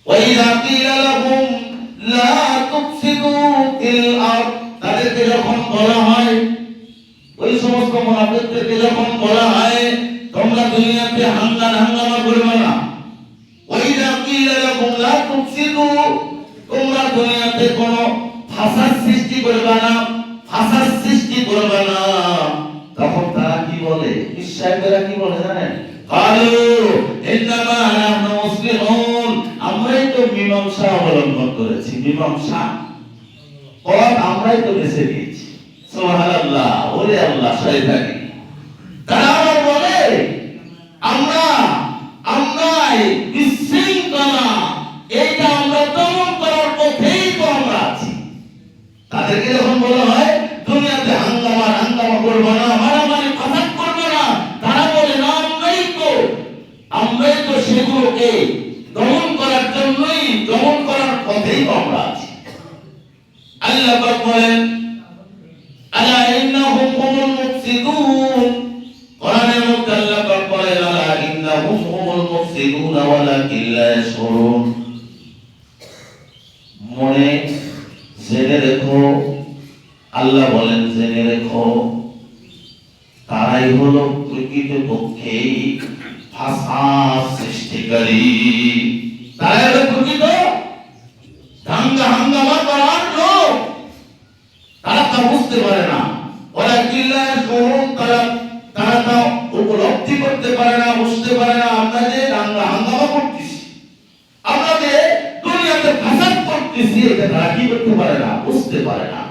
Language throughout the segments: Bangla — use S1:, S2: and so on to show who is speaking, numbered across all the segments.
S1: ওয়াইযা কিলা লাহুম লা তুফসিদু ফিল আরদ, তাদেরকে যখন বলা হয়, ওই সমস্ত মুনাফিকদেরকে যখন বলা হয় তোমরা দুনিয়াতে হাঙ্গামা করবে না, ওয়াইযা কিলা লাহুম লা তুফসিদু, তোমরা দুনিয়াতে কোনো ফাসাদ সৃষ্টি করবে না, ফাসাদ সৃষ্টি করবে না, তখন তারা কি বলে? ইসরায়েলরা কি বলে জানেন? কালু ইন্নামা নাহনু মুসলিমুন, আমরাই তো মীমাংসা অবলম্বন করেছি, মীমাংসা পথ আমরাই তো বেছে নিয়েছি। সুবহানাল্লাহ, ওরে আল্লাহ শয়তানি। তারা বলে আমরা বিশৃঙ্খলা এইটা আমরা দমন করার পথেই তো আমরা আছি। তাদেরকে যখন বলা হয় দুনিয়াতে হাঙ্গামা করবো না, মারামারি ফাসাদ করবো না, তারা বলে না আমরাই তো সেগুলোকে দমন করার জন্যই, দমন করার পথেই তো আমরা আছি। আল্লাহ পাক বলেন আলা ইন্নাহুম হুমুল মুফসিদুন, কোরআনের মধ্যে আল্লাহ পাক বলেন আলা ইন্নাহুম হুমুল মুফসিদুন ওয়ালাকিন লা ইয়াশউরুন। মনে জেনে রেখো, আল্লাহ বলেন জেনে রেখো, তারাই হলো প্রকৃতপক্ষে ফাসাদ সৃষ্টিকারী, তারাই হলো প্রকৃত হাঙ্গামা করার লোক। তারা তা বুঝতে পারে না, ওরা কিল্লা শোন, তারা তা উপলব্ধি করতে পারে না, বুঝতে পারে না আমরা যে হাঙ্গামা করতেছি, আমরা যে দুনিয়াতে ফাসাদ করতেছি, এটা তারা কি করতে পারে না, বুঝতে পারে না।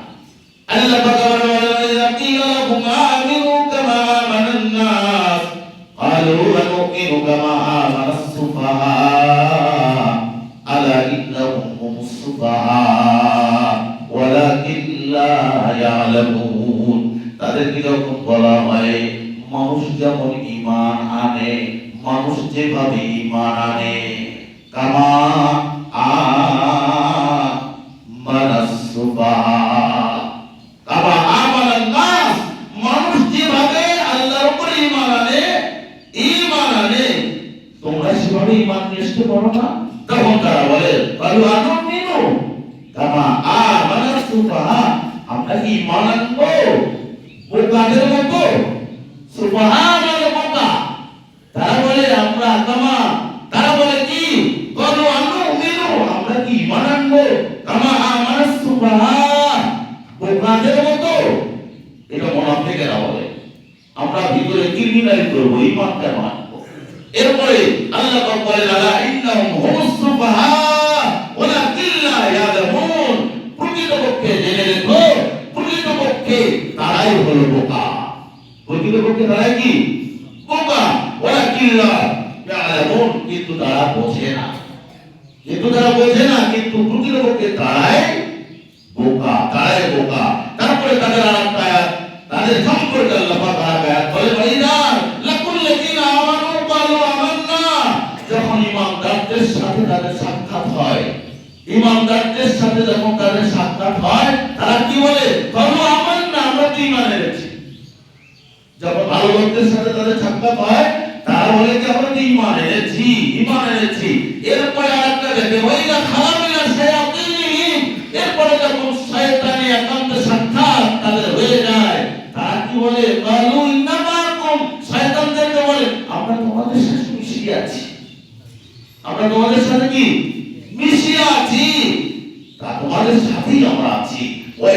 S1: আল্লাহ পাক বলেন কিলা লাহুম আমিনু কামা আমানান নাস ক্বালু আনুমিনু কামা আমানাস সুফাহা আলা ইন্নাহুম হুমুস সুফাহা ওয়ালাকিন লা ইয়ালামুন। তাদেরকে যখন বলা হয় মানুষ যেমন ঈমান আনে, মানুষ যেভাবে ঈমান আনে, কামা আমানাস সুফাহা, মানুষ যেভাবে আল্লাহর উপরে ঈমান আনে তোমরা সেভাবে ঈমান নিয়ে আসতে পারো না। তখন তারা বলে কালু আনুমিনু কামা আমানাস সুফাহা, আমরা কি ঈমান আনবো বোকাদের মতো? সুফাহা মানে বোকা। তারা বলে আমরা তারা বলে কি কালু আনুমিনু, আমরা কি ঈমান আনবো কামা আমানাস সুফাহা, বোকাদের মতো। এটা মুনাফিকেরা বলে। আমরা ভিতরে ক্রিমিনাল করব, ঈমান কেন আনবো? এরপরে আল্লাহ পাক বলেন আলা ইন্নাহুম হুমুস সুফাহা ওয়ালাকিন লা ইয়ালামুন, প্রকৃতপক্ষে জেনে রেখো, প্রকৃতপক্ষে তারাই হলো বোকা, প্রকৃতপক্ষে তারাই কি বোকা। ওয়ালাকিন লা ইয়ালামুন, কিন্তু তারা বোঝে না, কিন্তু প্রকৃতপক্ষে তারাই বোকা, তারাই বোকা। তারপরে তাদের আরেকটা আয়াত, তাদের সম্পর্কে আল্লাহ পাক আয়াত বলে ভাইরা লাকুল্লাযিনা আমানু ক্বালু আমান্না, যখন ঈমানদারদের সাথে তাদের সাক্ষাৎ হয়, ঈমানদারদের সাথে যখন তাদের সাক্ষাৎ হয়, তারা কি বলে? ক্বালু আমান্না, আমরা তো ঈমান এনেছি। যখন ভালো লোকদের সাথে তাদের সাক্ষাৎ হয়, তারা বলে যে আমরা তো ঈমান এনেছি। এরপরে আরেকটা দেখে ওয়াইদা খালামিনা শায়াতিন, এরপরে যখন শয়তানি একান্ত সাক্ষাৎ তাদের হয়ে যায়, তারা কি বলে? ক্বালু ইন্নামাকুম, শয়তানদেরকে বলে আমরা তোমাদের সাথে মিশিয়ে আছি, আমরা তোমাদের সাথে কি মিশিয়ে আছি, তা তোমাদের সাথেই আমরা আছি। ওয়া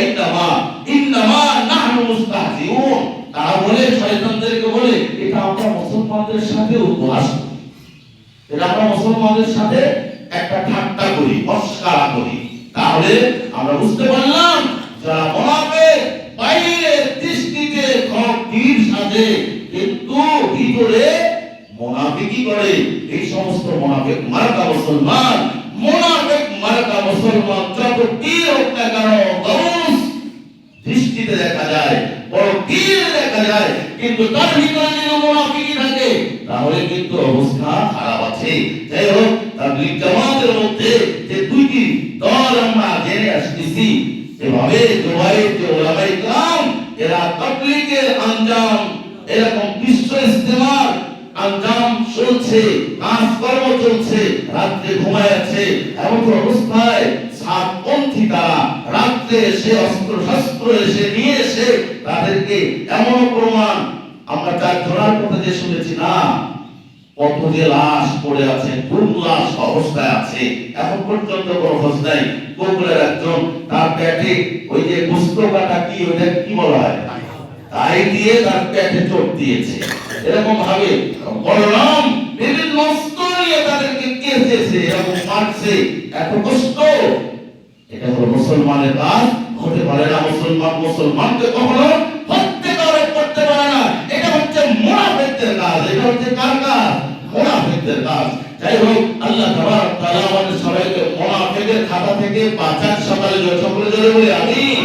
S1: ইন্নামা নাহনু মুস্তাহজিউন, তারা বলে শয়তানদেরকে বলে এটা আমরা মুসলমানদের সাথে উপহাস করি, এটা আমরা মুসলমানদের সাথে একটা ঠাট্টা করি, মস্করা করি। তাহলে আমরা বুঝতে পারলাম যারা মুনাফিক বাইরে দৃষ্টিতে তীর সাজে, কিন্তু ভিতরে মুনাফিকি করে। এই সমস্ত মুনাফিক মার্কা মুসলমান, যত তীর হোক না কেন, গরুস দৃষ্টিতে দেখা যায়, বড় তীর দেখা যায়, কিন্তু তার ভিতরে যদি মুনাফিকি থাকে তাহলে কিন্তু অবস্থা খারাপ আছে। যাই হোক, তাবলীগ জামাতের মধ্যে যে দুইটি দল আমরা জেনে আসতেছি, এভাবে যে ওলামায়ে কেরাম এরা তাবলীগের আঞ্জাম, এরকম বিশ্ব ইস্তেমার আঞ্জাম চলছে, কাজকর্ম চলছে, রাত্রে ঘুমায় আছে, এমন অবস্থায় সাতপন্থী তারা রাত্রে এসে অস্ত্র শস্ত্র এসে নিয়ে এসে তাদেরকে এমন প্রমাণ, আমরা তার ধরার কথা যে শুনেছি না, কত যে লাশ পড়ে আছে, কোন লাশ অবস্থায় আছে, এখন পর্যন্ত কোনো খোঁজ নাই। গোকুলের একজন তার পেটে ওই যে গোস্ত কাটা কি ওইটা কি বলা হয়, তাই দিয়ে তার পেটে চোট দিয়েছে। এরকম ভাবে বলরাম বিভিন্ন অস্ত্র নিয়ে তাদেরকে কেটেছে এবং মারছে, এত কষ্ট। এটা হলো মুসলমানের কাজ, হতে পারে না। মুসলমানকে কখনো হত্যা করতে পারে না। এটা হচ্ছে মুনাফিকদের কাজ। এটা হচ্ছে কার কাজ? মুনাফিকদের কাজ। যাই হোক, আল্লাহ তাবারক ওয়া তাআলা আমাদের সবাইকে মুনাফিকের খাতা থেকে বাঁচান। সকলে জোরে বলি আমিন।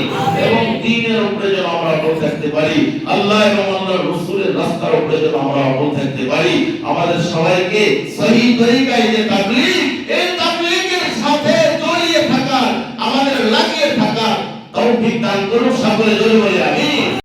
S1: এবং দ্বীনের উপরে যেন আমরা অটল থাকতে পারি, আল্লাহ এবং আল্লাহর রাসূলের রাস্তার উপরে যেন আমরা অটল থাকতে পারি। আমাদের সবাইকে সহি তরিকায় যে তাবলীগ, এই তাবলীগের সাথে জড়িয়ে থাকার, আমাদের লাগিয়ে থাকার তৌফিক দান করুন। সকলে জোরে বলি আমিন।